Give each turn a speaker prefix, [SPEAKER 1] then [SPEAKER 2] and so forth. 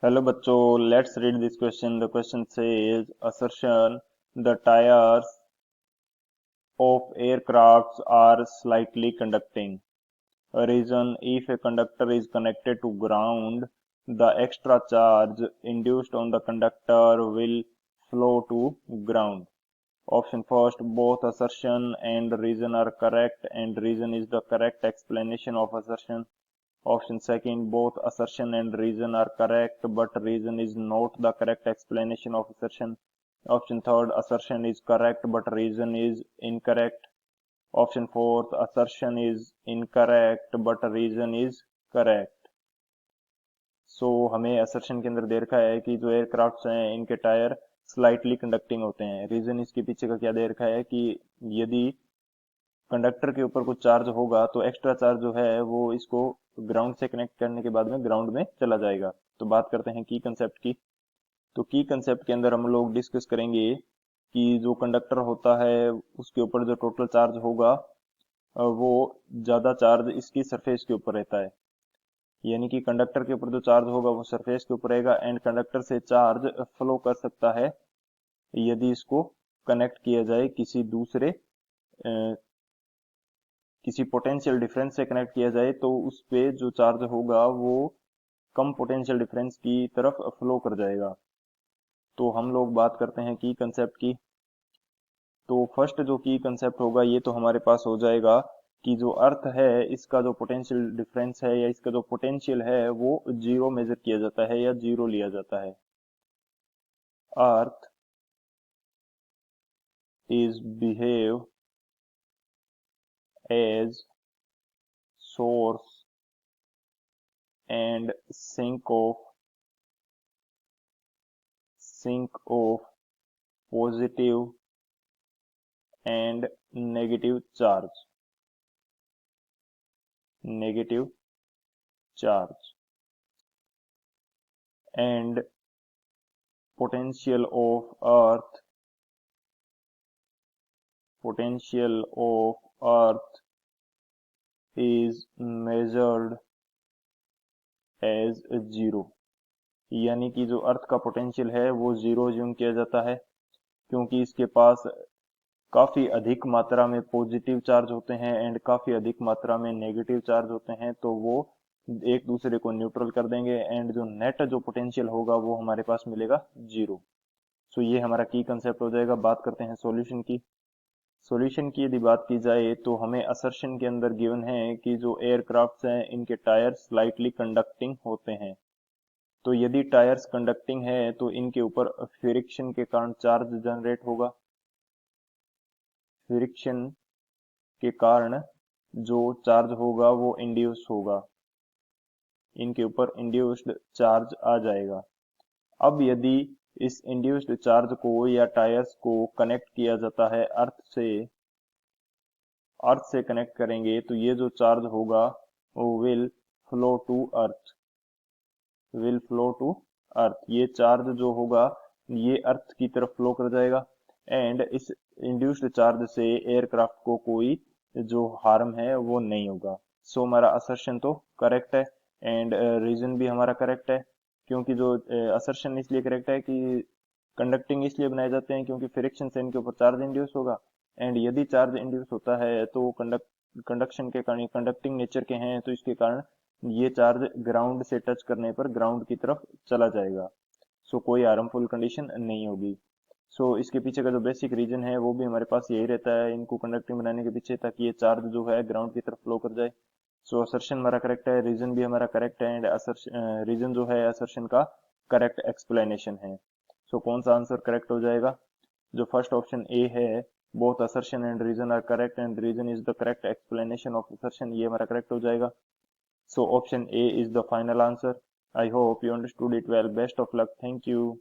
[SPEAKER 1] Hello बच्चों, let's read this question. The question says assertion the tires of aircrafts are slightly conducting. A reason: if a conductor is connected to ground, the extra charge induced on the conductor will flow to ground. Option first, both assertion and reason are correct, and reason is the correct explanation of assertion. Option second, both assertion and reason are correct, but reason is not the correct explanation of assertion. Option third, assertion is correct, but reason is incorrect. Option fourth, assertion is incorrect, but reason is correct. हमें assertion के अंदर दे रखा है कि जो aircraft हैं इनके tyre slightly conducting होते हैं. रीजन इसके पीछे का क्या दे रखा है कि यदि कंडक्टर के ऊपर कुछ चार्ज होगा तो एक्स्ट्रा चार्ज जो है वो इसको ग्राउंड से कनेक्ट करने के बाद में ग्राउंड में चला जाएगा. तो बात करते हैं की कंसेप्ट की. तो की कंसेप्ट के अंदर हम लोग डिस्कस करेंगे कि जो कंडक्टर होता है उसके ऊपर जो टोटल चार्ज होगा वो ज्यादा चार्ज इसकी सरफेस के ऊपर रहता है. यानी कि कंडक्टर के ऊपर जो चार्ज होगा वो सरफेस के ऊपर रहेगा एंड कंडक्टर से चार्ज फ्लो कर सकता है यदि इसको कनेक्ट किया जाए किसी पोटेंशियल डिफरेंस से कनेक्ट किया जाए तो उस पे जो चार्ज होगा वो कम पोटेंशियल डिफरेंस की तरफ फ्लो कर जाएगा. तो हम लोग बात करते हैं की कंसेप्ट की. तो फर्स्ट जो की कंसेप्ट होगा ये तो हमारे पास हो जाएगा कि जो अर्थ है इसका जो पोटेंशियल डिफरेंस है या इसका जो पोटेंशियल है वो जीरो मेजर किया जाता है या जीरो लिया जाता है. Earth is behave as source and sink of positive and negative charge and potential of earth is measured as zero. यानी कि जो अर्थ का पोटेंशियल है वो जीरो ज्यूम किया जाता है क्योंकि इसके पास काफी अधिक मात्रा में पॉजिटिव चार्ज होते हैं एंड काफी अधिक मात्रा में नेगेटिव चार्ज होते हैं, तो वो एक दूसरे को न्यूट्रल कर देंगे एंड जो नेट जो पोटेंशियल होगा वो हमारे पास मिलेगा जीरो. ये हमारा की कंसेप्ट हो जाएगा. बात करते हैं सॉल्यूशन की. सॉल्यूशन की यदि बात की जाए तो हमें असर्शन के अंदर गिवन है कि जो एयरक्राफ्ट्स हैं इनके टायर स्लाइटली कंडक्टिंग होते हैं. तो यदि टायर्स कंडक्टिंग है तो इनके ऊपर फ्रिक्शन के कारण चार्ज जनरेट होगा. फ्रिक्शन के कारण जो चार्ज होगा वो इंड्यूस होगा, इनके ऊपर इंड्यूस्ड चार्ज आ जाएगा. अब यदि इस इंड्यूस्ड चार्ज को या टायर्स को कनेक्ट किया जाता है अर्थ से कनेक्ट करेंगे तो ये जो चार्ज होगा वो विल फ्लो टू अर्थ. ये चार्ज जो होगा ये अर्थ की तरफ फ्लो कर जाएगा एंड इस इंड्यूस्ड चार्ज से एयरक्राफ्ट को कोई जो हार्म है वो नहीं होगा. हमारा असर्शन तो करेक्ट है एंड रीजन भी हमारा करेक्ट है. क्योंकि जो असर्शन इसलिए करेक्ट है कि कंडक्टिंग इसलिए बनाए जाते हैं क्योंकि फ्रिक्शन से इनके ऊपर चार्ज इंड्यूस होगा एंड यदि चार्ज इंड्यूस होता है तो कंडक्शन के कारण कंडक्टिंग नेचर के हैं तो इसके कारण ये चार्ज ग्राउंड से टच करने पर ग्राउंड की तरफ चला जाएगा. कोई हार्मफुल कंडीशन नहीं होगी. इसके पीछे का जो बेसिक रीजन है वो भी हमारे पास यही रहता है इनको कंडक्टिंग बनाने के पीछे, ताकि ये चार्ज जो है ग्राउंड की तरफ फ्लो कर जाए. असर्शन हमारा करेक्ट है, रीजन भी हमारा करेक्ट है एंड रीजन जो है असर्शन का करेक्ट एक्सप्लेनेशन है. कौन सा आंसर करेक्ट हो जाएगा? जो फर्स्ट ऑप्शन ए है, both assertion and reason are correct and reason is the correct explanation of assertion, ये हमारा करेक्ट हो जाएगा. option A is the final answer. I hope you understood it well. Best of luck. Thank you.